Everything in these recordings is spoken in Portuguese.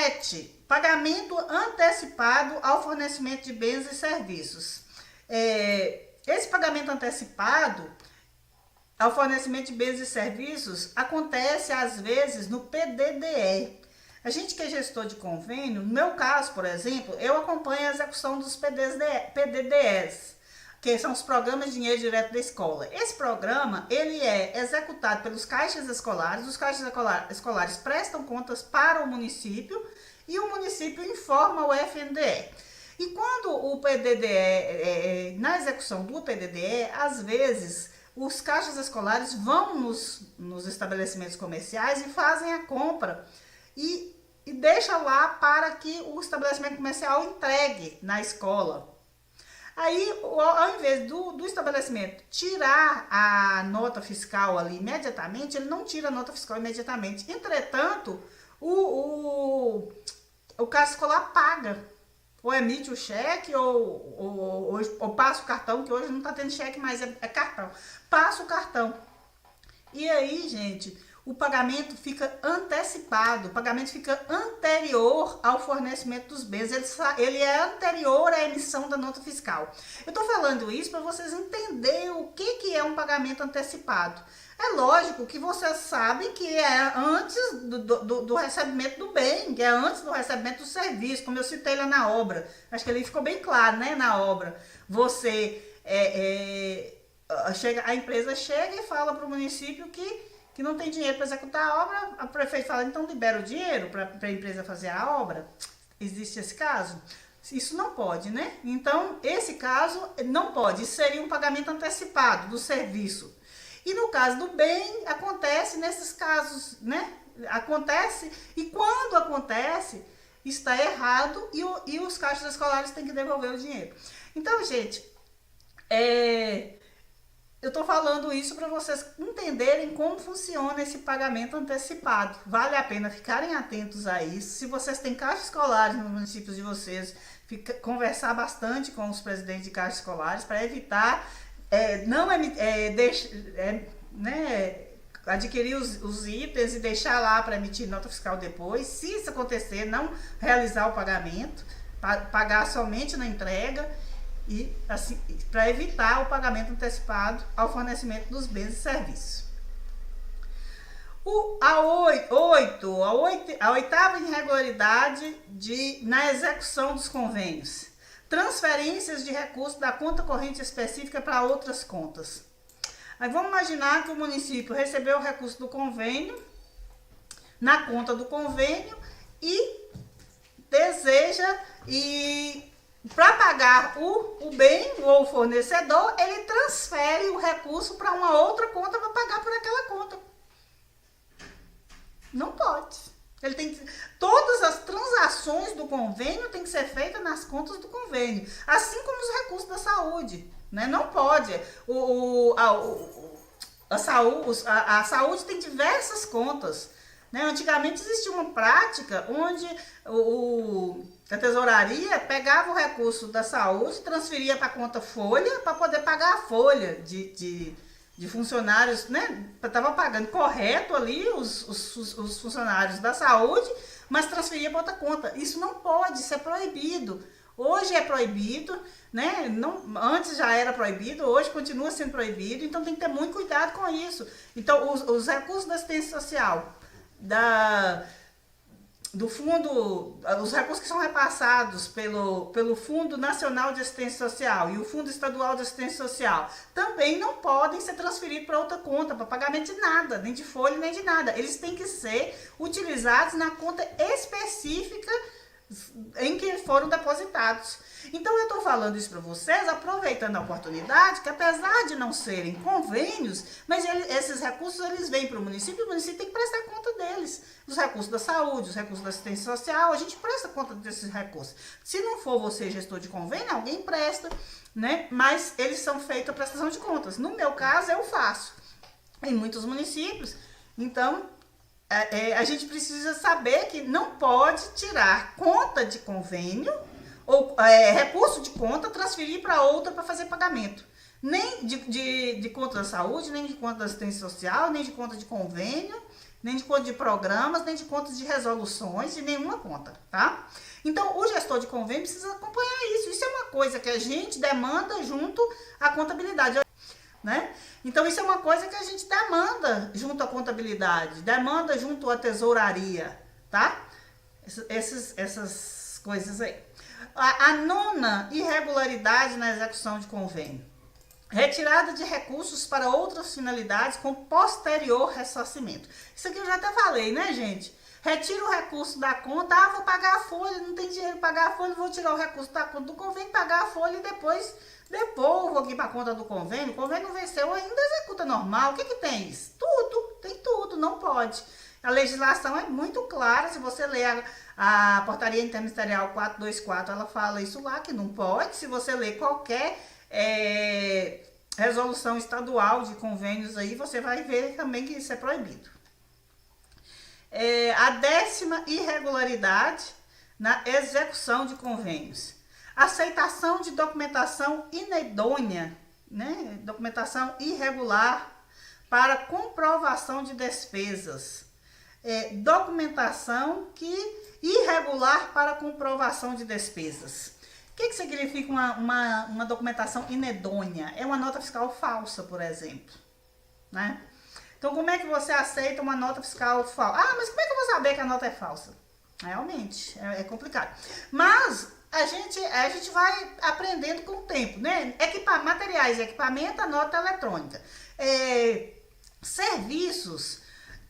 7. Pagamento antecipado ao fornecimento de bens e serviços. Esse pagamento antecipado ao fornecimento de bens e serviços acontece às vezes no PDDE. A gente que é gestor de convênio, no meu caso, por exemplo, eu acompanho a execução dos PDDEs, que são os programas de dinheiro direto da escola. Esse programa, ele é executado pelos caixas escolares, os caixas escolares prestam contas para o município e o município informa o FNDE. E quando o PDDE, na execução do PDDE, às vezes os caixas escolares vão nos estabelecimentos comerciais e fazem a compra e deixa lá para que o estabelecimento comercial entregue na escola. Aí, ao invés do estabelecimento tirar a nota fiscal ali imediatamente, ele não tira a nota fiscal imediatamente. Entretanto, o caixa escolar paga. Ou emite o cheque, ou passa o cartão, que hoje não está tendo cheque, mas é cartão. Passa o cartão. E aí, gente, o pagamento fica antecipado, o pagamento fica anterior ao fornecimento dos bens, ele é anterior à emissão da nota fiscal. Eu estou falando isso para vocês entenderem o que é um pagamento antecipado. É lógico que vocês sabem que é antes do recebimento do bem, que é antes do recebimento do serviço, como eu citei lá na obra. Acho que ali ficou bem claro, né, na obra. A empresa chega e fala para o município que não tem dinheiro para executar a obra, o prefeito fala, então libera o dinheiro para a empresa fazer a obra. Existe esse caso? Isso não pode, né? Então, esse caso não pode, isso seria um pagamento antecipado do serviço. E no caso do bem, acontece nesses casos, né? Acontece, e quando acontece, está errado e os caixas escolares têm que devolver o dinheiro. Então, gente, eu estou falando isso para vocês entenderem como funciona esse pagamento antecipado. Vale a pena ficarem atentos a isso. Se vocês têm caixas escolares nos municípios de vocês, conversar bastante com os presidentes de caixas escolares para evitar adquirir os itens e deixar lá para emitir nota fiscal depois. Se isso acontecer, não realizar o pagamento, pagar somente na entrega, e assim, para evitar o pagamento antecipado ao fornecimento dos bens e serviços. A oitava irregularidade na execução dos convênios. Transferências de recursos da conta corrente específica para outras contas. Aí vamos imaginar que o município recebeu o recurso do convênio, na conta do convênio, e deseja, para pagar o bem ou o fornecedor, ele transfere o recurso para uma outra conta para pagar por aquela conta. Não pode. Todas as transações do convênio têm que ser feitas nas contas do convênio, assim como os recursos da saúde, né? Não pode. A saúde tem diversas contas, né? Antigamente existia uma prática onde a tesouraria pegava o recurso da saúde, transferia para a conta folha para poder pagar a folha de funcionários, né? Estava pagando correto ali os funcionários da saúde, mas transferia para outra conta. Isso não pode, isso é proibido. Hoje é proibido, né? Antes já era proibido, hoje continua sendo proibido, então tem que ter muito cuidado com isso. Então, os recursos da assistência social, do fundo, os recursos que são repassados pelo Fundo Nacional de Assistência Social e o Fundo Estadual de Assistência Social também não podem ser transferidos para outra conta, para pagamento de nada, nem de folha, nem de nada. Eles têm que ser utilizados na conta específica em que foram depositados. Então eu estou falando isso para vocês, aproveitando a oportunidade, que apesar de não serem convênios, mas esses recursos eles vêm para o município, e o município tem que prestar conta deles. Os recursos da saúde, os recursos da assistência social, a gente presta conta desses recursos. Se não for você gestor de convênio, alguém presta, né? Mas eles são feitos a prestação de contas. No meu caso, eu faço. Em muitos municípios, então a gente precisa saber que não pode tirar conta de convênio ou recurso de conta, transferir para outra para fazer pagamento. Nem de conta da saúde, nem de conta da assistência social, nem de conta de convênio, nem de conta de programas, nem de contas de resoluções, de nenhuma conta, tá? Então, o gestor de convênio precisa acompanhar isso. Isso é uma coisa que a gente demanda junto à contabilidade, né? Então, isso é uma coisa que a gente demanda junto à contabilidade, demanda junto à tesouraria, tá? Essas coisas aí. A nona irregularidade na execução de convênio. Retirada de recursos para outras finalidades com posterior ressarcimento. Isso aqui eu já até falei, né, gente? Retira o recurso da conta, vou pagar a folha, não tem dinheiro para pagar a folha, vou tirar o recurso da conta do convênio, pagar a folha e depois devolvo aqui para a conta do convênio. O convênio não venceu, ainda executa normal. O que tem isso? Tudo, tem tudo, não pode. A legislação é muito clara, se você ler a portaria interministerial 424, ela fala isso lá, que não pode. Se você ler qualquer resolução estadual de convênios aí, você vai ver também que isso é proibido. A 10ª irregularidade na execução de convênios. Aceitação de documentação inidônea, né? Documentação irregular para comprovação de despesas. Documentação irregular para comprovação de despesas. O que significa uma documentação inidônea? É uma nota fiscal falsa, por exemplo, né? Então, como é que você aceita uma nota fiscal falsa? Mas como é que eu vou saber que a nota é falsa? Realmente, é complicado. Mas a gente vai aprendendo com o tempo, né? Materiais e equipamento, a nota eletrônica. Serviços,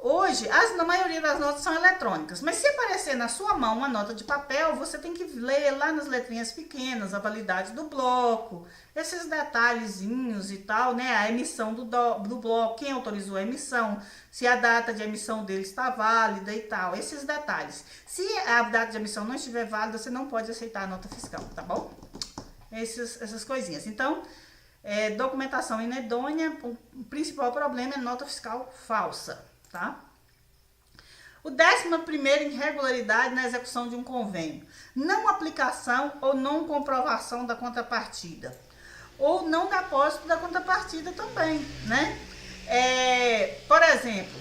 hoje, na maioria das notas são eletrônicas, mas se aparecer na sua mão uma nota de papel, você tem que ler lá nas letrinhas pequenas a validade do bloco, esses detalhezinhos e tal, né? A emissão do bloco, quem autorizou a emissão, se a data de emissão dele está válida e tal, esses detalhes. Se a data de emissão não estiver válida, você não pode aceitar a nota fiscal, tá bom? Essas coisinhas. Então, documentação inidônea, o principal problema é nota fiscal falsa, tá? O 11ª irregularidade na execução de um convênio. Não aplicação ou não comprovação da contrapartida. Ou não depósito da contrapartida também, né? Por exemplo,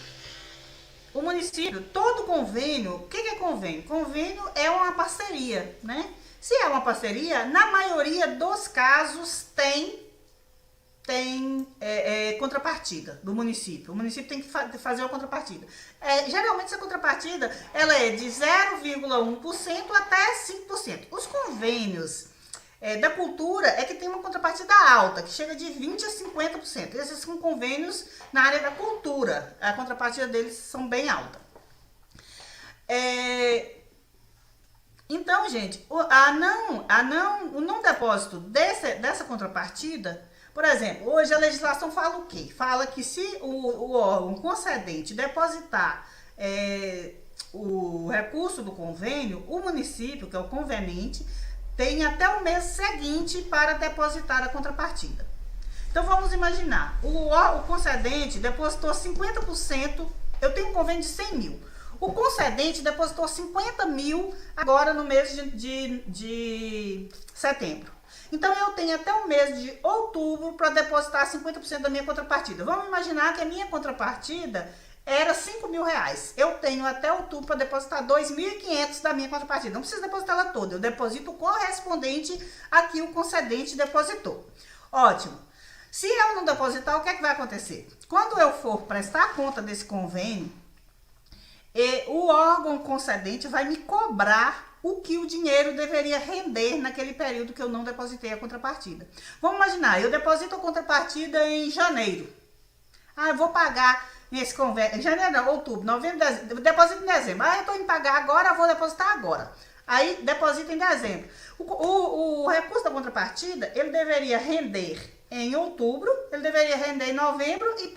o município, todo convênio, o que é convênio? Convênio é uma parceria, né? Se é uma parceria, na maioria dos casos tem contrapartida do município. O município tem que fazer a contrapartida. Geralmente essa contrapartida ela é de 0,1% até 5%. Os convênios da cultura é que tem uma contrapartida alta, que chega de 20% a 50%. Esses são convênios na área da cultura. A contrapartida deles são bem alta. Então, gente, o não depósito dessa contrapartida, por exemplo, hoje a legislação fala o quê? Fala que se o órgão concedente depositar o recurso do convênio, o município, que é o conveniente, tem até o mês seguinte para depositar a contrapartida. Então vamos imaginar, o concedente depositou 50%, eu tenho um convênio de 100 mil. O concedente depositou 50 mil agora no mês de setembro. Então, eu tenho até o mês de outubro para depositar 50% da minha contrapartida. Vamos imaginar que a minha contrapartida era 5 mil reais. Eu tenho até outubro para depositar 2.500 da minha contrapartida. Não preciso depositar ela toda. Eu deposito o correspondente a que o concedente depositou. Ótimo. Se eu não depositar, o que é que vai acontecer? Quando eu for prestar conta desse convênio, o órgão concedente vai me cobrar o que o dinheiro deveria render naquele período que eu não depositei a contrapartida. Vamos imaginar, eu deposito a contrapartida em janeiro. Eu vou pagar nesse convênio, janeiro não, outubro, novembro, dezembro, deposito em dezembro. Eu estou em pagar agora, vou depositar agora. Aí, deposito em dezembro. O recurso da contrapartida, ele deveria render em outubro, ele deveria render em novembro e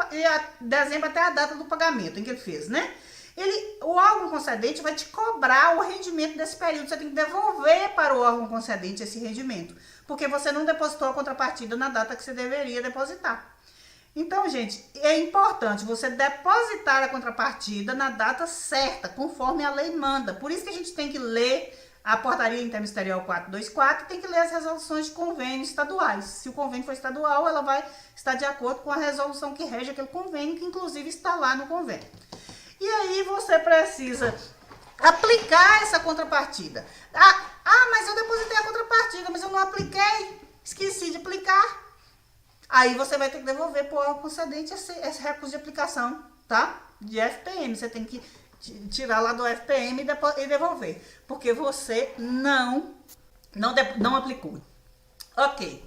dezembro até a data do pagamento em que ele fez, né? O órgão concedente vai te cobrar o rendimento desse período. Você tem que devolver para o órgão concedente esse rendimento, porque você não depositou a contrapartida na data que você deveria depositar. Então, gente, é importante você depositar a contrapartida na data certa, conforme a lei manda. Por isso que a gente tem que ler a portaria interministerial 424 e tem que ler as resoluções de convênio estaduais. Se o convênio for estadual, ela vai estar de acordo com a resolução que rege aquele convênio, que inclusive está lá no convênio. E aí você precisa aplicar essa contrapartida. Mas eu depositei a contrapartida, mas eu não apliquei, esqueci de aplicar. Aí você vai ter que devolver para o órgão concedente esse recurso de aplicação, tá? De FPM, você tem que tirar lá do FPM e devolver, porque você não aplicou. Ok.